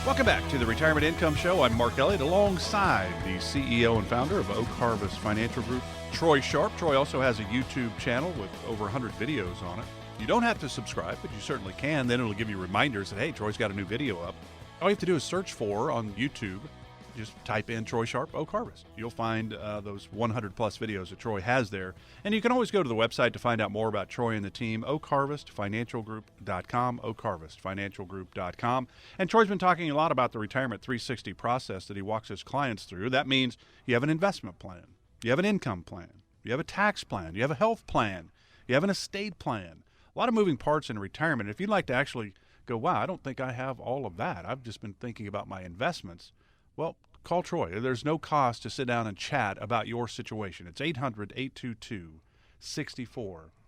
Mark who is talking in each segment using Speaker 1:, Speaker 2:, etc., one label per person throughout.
Speaker 1: Welcome back to the Retirement Income Show. I'm Mark Elliott alongside the CEO and founder of Oak Harvest Financial Group, Troy Sharpe. Troy also has a YouTube channel with over 100 videos on it. You don't have to subscribe, but you certainly can. Then it'll give you reminders that, hey, Troy's got a new video up. All you have to do is search for on YouTube. Just type in Troy Sharpe, Oak Harvest. You'll find those 100-plus videos that Troy has there. And you can always go to the website to find out more about Troy and the team, oakharvestfinancialgroup.com, oakharvestfinancialgroup.com. And Troy's been talking a lot about the Retirement 360 process that he walks his clients through. That means you have an investment plan, you have an income plan, you have a tax plan, you have a health plan, you have an estate plan. A lot of moving parts in retirement. If you'd like to actually go, wow, I don't think I have all of that. I've just been thinking about my investments. Well, call Troy. There's no cost to sit down and chat about your situation. It's 800-822-6434.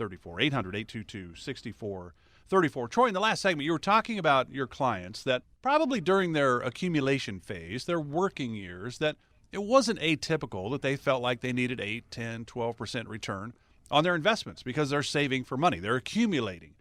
Speaker 1: 800-822-6434. Troy, in the last segment, you were talking about your clients that probably during their accumulation phase, their working years, that it wasn't atypical that they felt like they needed 8, 10, 12% return on their investments because they're saving for money. They're accumulating.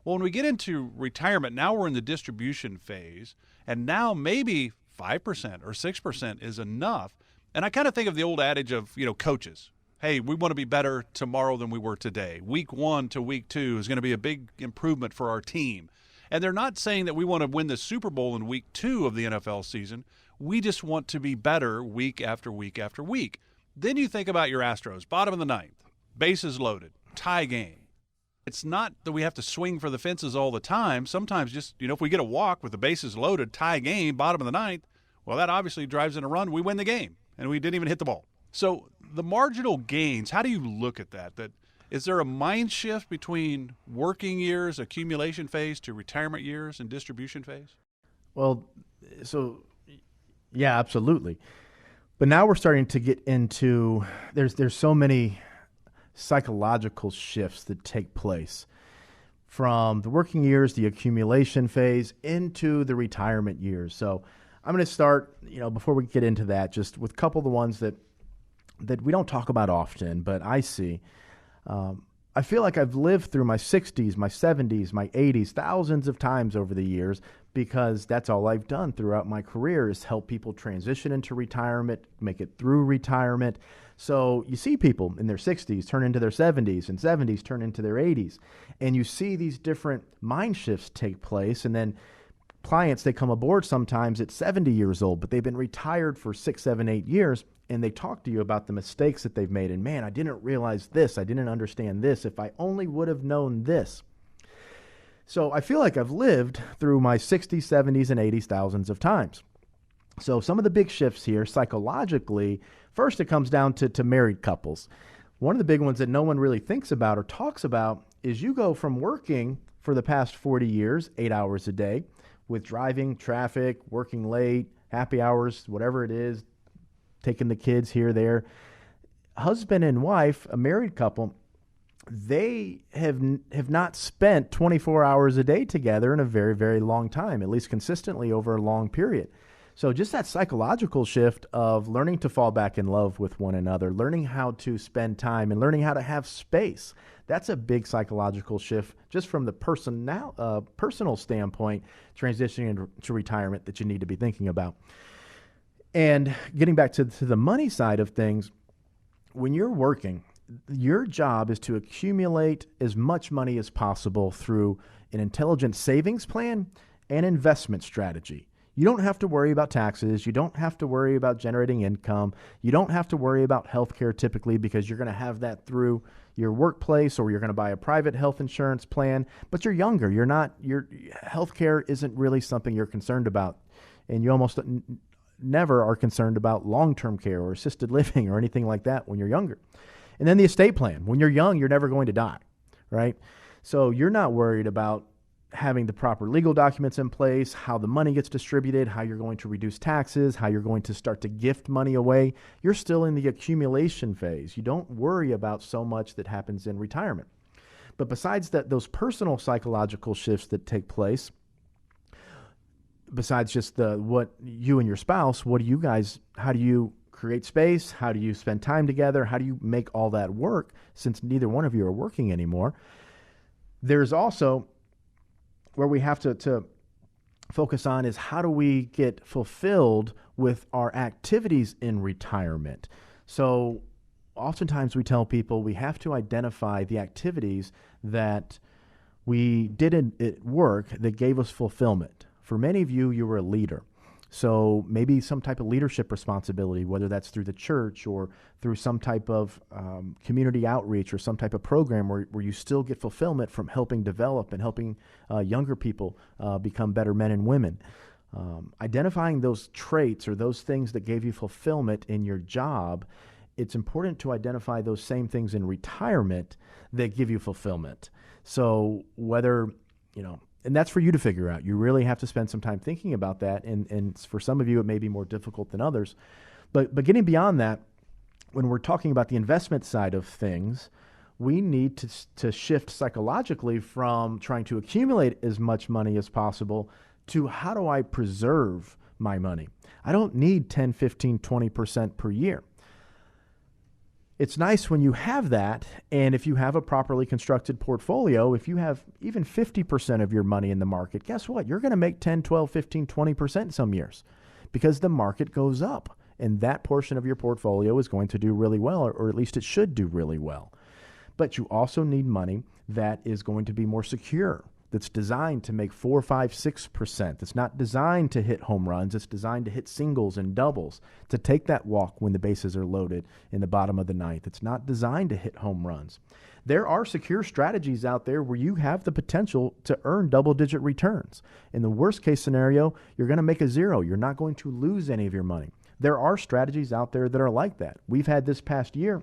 Speaker 1: Well, when we get into retirement, now we're in the distribution phase, and now maybe 5% or 6% is enough. And I kind of think of the old adage of, coaches. Hey, we want to be better tomorrow than we were today. Week 1 to week 2 is going to be a big improvement for our team. And they're not saying that we want to win the Super Bowl in week 2 of the NFL season. We just want to be better week after week after week. Then you think about your Astros, bottom of the ninth, bases loaded, tie game. It's not that we have to swing for the fences all the time. Sometimes just, if we get a walk with the bases loaded, tie game, bottom of the ninth, well, that obviously drives in a run. We win the game, and we didn't even hit the ball. So the marginal gains, how do you look at that? Is there a mind shift between working years, accumulation phase, to retirement years and distribution phase?
Speaker 2: Well, yeah, absolutely. But now we're starting to get into, there's so many psychological shifts that take place from the working years, the accumulation phase, into the retirement years. So I'm going to start, before we get into that, just with a couple of the ones that we don't talk about often, but I see. I feel like I've lived through my 60s, my 70s, my 80s, thousands of times over the years, because that's all I've done throughout my career is help people transition into retirement, make it through retirement. So you see people in their 60s turn into their 70s and 70s turn into their 80s. And you see these different mind shifts take place. And then clients, they come aboard sometimes at 70 years old, but they've been retired for 6, 7, 8 years. And they talk to you about the mistakes that they've made. And man, I didn't realize this. I didn't understand this. If I only would have known this. So I feel like I've lived through my 60s, 70s, and 80s thousands of times. So some of the big shifts here psychologically, first it comes down to married couples. One of the big ones that no one really thinks about or talks about is you go from working for the past 40 years, 8 hours a day, with driving, traffic, working late, happy hours, whatever it is, taking the kids here, there. Husband and wife, a married couple, they have not spent 24 hours a day together in a very, very long time, at least consistently over a long period. So just that psychological shift of learning to fall back in love with one another, learning how to spend time and learning how to have space, that's a big psychological shift just from the personal standpoint, transitioning to retirement that you need to be thinking about. And getting back to the money side of things, when you're working, your job is to accumulate as much money as possible through an intelligent savings plan and investment strategy. You don't have to worry about taxes. You don't have to worry about generating income. You don't have to worry about healthcare typically because you're going to have that through your workplace or you're going to buy a private health insurance plan. But you're younger. Your healthcare isn't really something you're concerned about. And you almost never are concerned about long-term care or assisted living or anything like that when you're younger. And then the estate plan. When you're young, you're never going to die, right? So you're not worried about having the proper legal documents in place, how the money gets distributed, how you're going to reduce taxes, how you're going to start to gift money away. You're still in the accumulation phase. You don't worry about so much that happens in retirement. But besides that, those personal psychological shifts that take place, besides just what you and your spouse, how do you create space? How do you spend time together? How do you make all that work since neither one of you are working anymore? There's also where we have to focus on is how do we get fulfilled with our activities in retirement. So oftentimes we tell people we have to identify the activities that we did at work that gave us fulfillment. For many of you, you were a leader. So maybe some type of leadership responsibility, whether that's through the church or through some type of community outreach or some type of program where you still get fulfillment from helping develop and helping younger people become better men and women. Identifying those traits or those things that gave you fulfillment in your job, it's important to identify those same things in retirement that give you fulfillment. So whether, and that's for you to figure out. You really have to spend some time thinking about that. And for some of you, it may be more difficult than others. But getting beyond that, when we're talking about the investment side of things, we need to shift psychologically from trying to accumulate as much money as possible to how do I preserve my money? I don't need 10, 15, 20% per year. It's nice when you have that, and if you have a properly constructed portfolio, if you have even 50% of your money in the market, guess what? You're going to make 10, 12, 15, 20% some years because the market goes up, and that portion of your portfolio is going to do really well, or at least it should do really well. But you also need money that is going to be more secure, that's designed to make 4, 5, 6%. That's not designed to hit home runs. It's designed to hit singles and doubles, to take that walk when the bases are loaded in the bottom of the ninth. It's not designed to hit home runs. There are secure strategies out there where you have the potential to earn double-digit returns. In the worst-case scenario, you're going to make a zero. You're not going to lose any of your money. There are strategies out there that are like that. We've had this past year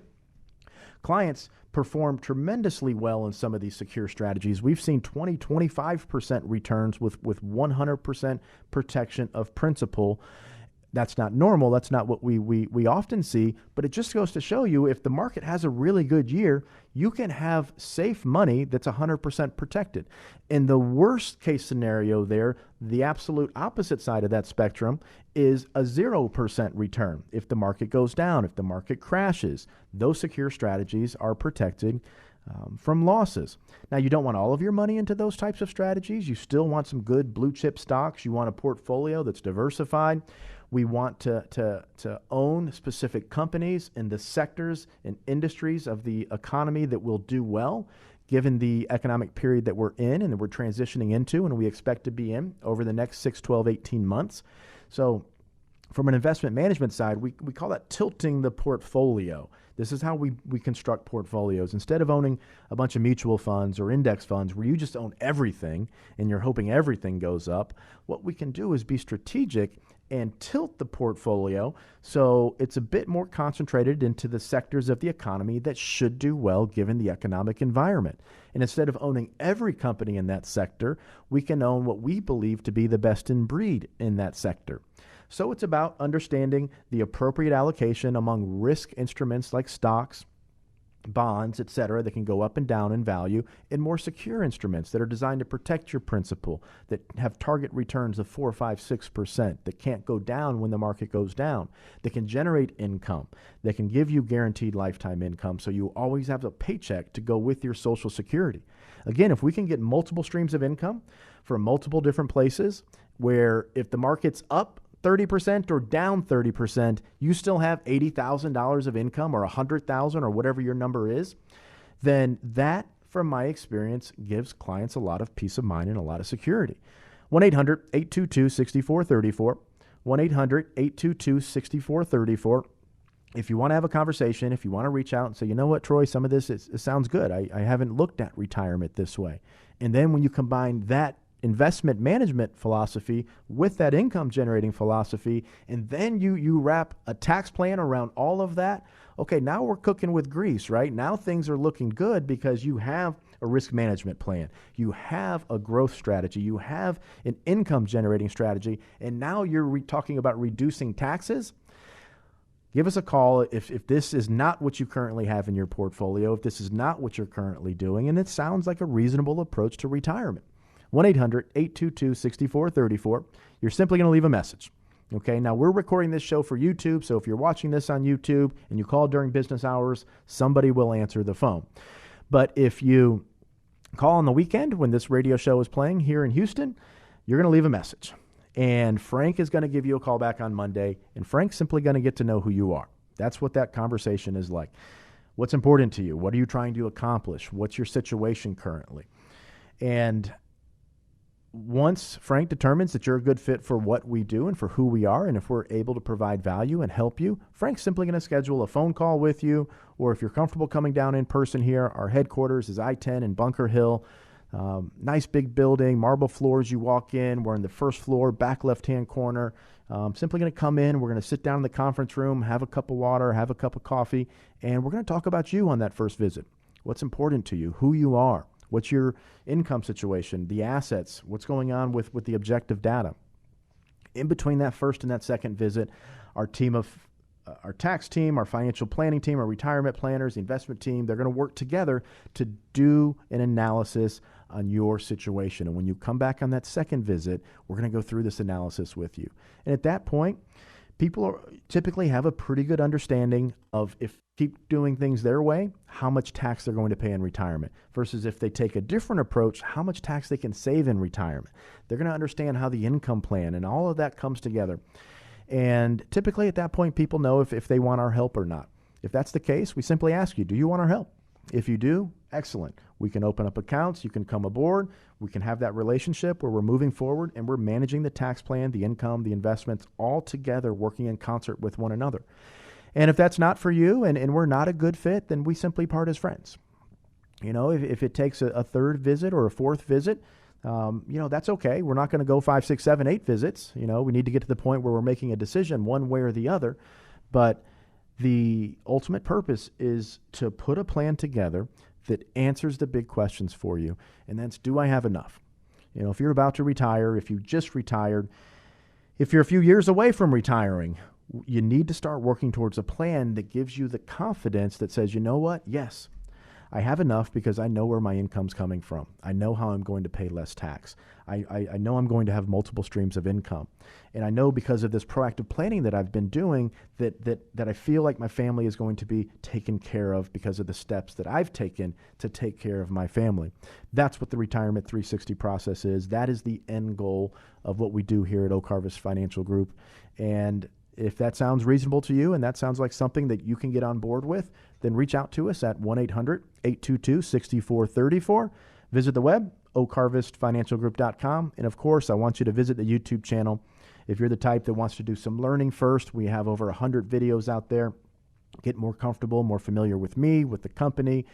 Speaker 2: clients perform tremendously well in some of these secure strategies. We've seen 20, 25% returns with 100% protection of principal. That's not normal. That's not what we often see, but it just goes to show you if the market has a really good year, you can have safe money that's 100% protected. In the worst case scenario there, the absolute opposite side of that spectrum is a 0% return. If the market goes down, if the market crashes, those secure strategies are protected from losses. Now, you don't want all of your money into those types of strategies. You still want some good blue chip stocks. You want a portfolio that's diversified. We want to own specific companies in the sectors and industries of the economy that will do well, given the economic period that we're in and that we're transitioning into and we expect to be in over the next 6, 12, 18 months. So from an investment management side, we call that tilting the portfolio. This is how we construct portfolios. Instead of owning a bunch of mutual funds or index funds where you just own everything and you're hoping everything goes up, what we can do is be strategic and tilt the portfolio so it's a bit more concentrated into the sectors of the economy that should do well given the economic environment. And instead of owning every company in that sector, we can own what we believe to be the best in breed in that sector. So it's about understanding the appropriate allocation among risk instruments like stocks, bonds, et cetera, that can go up and down in value, and more secure instruments that are designed to protect your principal, that have target returns of 4, 5, 6%, that can't go down when the market goes down, that can generate income, that can give you guaranteed lifetime income so you always have a paycheck to go with your Social Security. Again, if we can get multiple streams of income from multiple different places, where if the market's up 30% or down 30%, you still have $80,000 of income or $100,000 or whatever your number is, then that, from my experience, gives clients a lot of peace of mind and a lot of security. 1-800-822-6434, 1-800-822-6434. If you want to have a conversation, if you want to reach out and say, you know what, Troy, some of this it sounds good. I haven't looked at retirement this way. And then when you combine that investment management philosophy with that income generating philosophy, and then you wrap a tax plan around all of that, okay, now we're cooking with grease, right? Now things are looking good because you have a risk management plan, you have a growth strategy, you have an income generating strategy, and now you're talking about reducing taxes. Give us a call if this is not what you currently have in your portfolio, if this is not what you're currently doing, and it sounds like a reasonable approach to retirement. 1-800-822-6434. You're simply going to leave a message. Okay, now we're recording this show for YouTube, so if you're watching this on YouTube and you call during business hours, somebody will answer the phone. But if you call on the weekend when this radio show is playing here in Houston, you're going to leave a message. And Frank is going to give you a call back on Monday, and Frank's simply going to get to know who you are. That's what that conversation is like. What's important to you? What are you trying to accomplish? What's your situation currently? And once Frank determines that you're a good fit for what we do and for who we are, and if we're able to provide value and help you, Frank's simply going to schedule a phone call with you, or if you're comfortable coming down in person here, our headquarters is I-10 in Bunker Hill. Nice big building, marble floors. You walk in, we're in the first floor, back left-hand corner. Simply going to come in, we're going to sit down in the conference room, have a cup of water, have a cup of coffee, and we're going to talk about you on that first visit. What's important to you, who you are, what's your income situation, the assets, what's going on with the objective data. In between that first and that second visit, our tax team, our financial planning team, our retirement planners, the investment team, they're going to work together to do an analysis on your situation. And when you come back on that second visit, we're going to go through this analysis with you. And at that point, people typically have a pretty good understanding of, if keep doing things their way, how much tax they're going to pay in retirement, versus if they take a different approach, how much tax they can save in retirement. They're going to understand how the income plan and all of that comes together. And typically at that point, people know if they want our help or not. If that's the case, we simply ask you, do you want our help? If you do, excellent. We can open up accounts. You can come aboard. We can have that relationship where we're moving forward and we're managing the tax plan, the income, the investments, all together, working in concert with one another. And if that's not for you and we're not a good fit, then we simply part as friends. You know, if it takes a third visit or a fourth visit, that's okay. We're not going to go 5, 6, 7, 8 visits. We need to get to the point where we're making a decision one way or the other. But the ultimate purpose is to put a plan together that answers the big questions for you. And that's, do I have enough? If you're about to retire, if you just retired, if you're a few years away from retiring, you need to start working towards a plan that gives you the confidence that says, you know what? Yes, I have enough because I know where my income's coming from. I know how I'm going to pay less tax. I know I'm going to have multiple streams of income. And I know because of this proactive planning that I've been doing that I feel like my family is going to be taken care of because of the steps that I've taken to take care of my family. That's what the Retirement 360 process is. That is the end goal of what we do here at Oak Harvest Financial Group. And if that sounds reasonable to you and that sounds like something that you can get on board with, then reach out to us at 1-800-822-6434. Visit the web, oakharvestfinancialgroup.com. And of course, I want you to visit the YouTube channel. If you're the type that wants to do some learning first, we have over 100 videos out there. Get more comfortable, more familiar with me, with the company,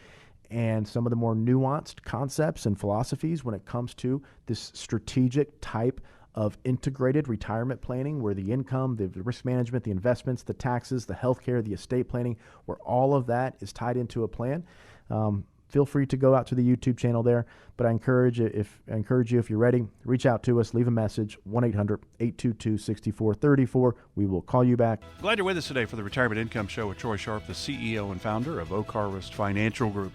Speaker 2: and some of the more nuanced concepts and philosophies when it comes to this strategic type of integrated retirement planning, where the income, the risk management, the investments, the taxes, the healthcare, the estate planning, where all of that is tied into a plan. Feel free to go out to the YouTube channel there, but I encourage you, if you're ready, reach out to us, leave a message, 1-800-822-6434. We will call you back.
Speaker 1: Glad you're with us today for the Retirement Income Show with Troy Sharpe, the CEO and founder of Oak Harvest Financial Group.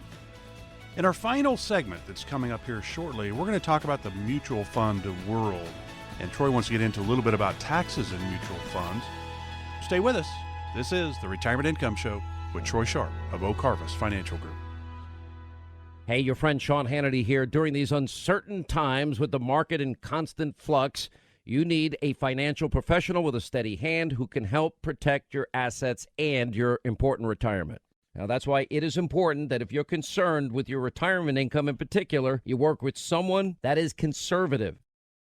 Speaker 1: In our final segment that's coming up here shortly, we're going to talk about the mutual fund world. And Troy wants to get into a little bit about taxes in mutual funds. Stay with us. This is the Retirement Income Show with Troy Sharpe of Oak Harvest Financial Group.
Speaker 3: Hey, your friend Sean Hannity here. During these uncertain times with the market in constant flux, you need a financial professional with a steady hand who can help protect your assets and your important retirement. Now, that's why it is important that if you're concerned with your retirement income in particular, you work with someone that is conservative.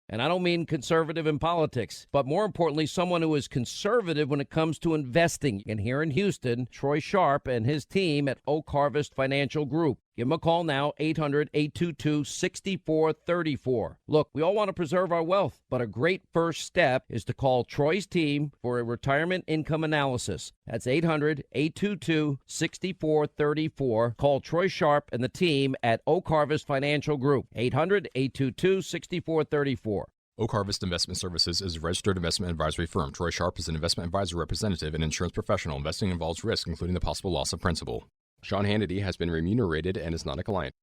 Speaker 3: And I don't mean conservative in politics, but more importantly, someone who is conservative when it comes to investing. And here in Houston, Troy Sharpe and his team at Oak Harvest Financial Group. Give them a call now, 800-822-6434. Look, we all want to preserve our wealth, but a great first step is to call Troy's team for a retirement income analysis. That's 800-822-6434. Call Troy Sharpe and the team at Oak Harvest Financial Group, 800-822-6434.
Speaker 4: Oak Harvest Investment Services is a registered investment advisory firm. Troy Sharpe is an investment advisor representative and insurance professional. Investing involves risk, including the possible loss of principal. Sean Hannity has been remunerated and is not a client.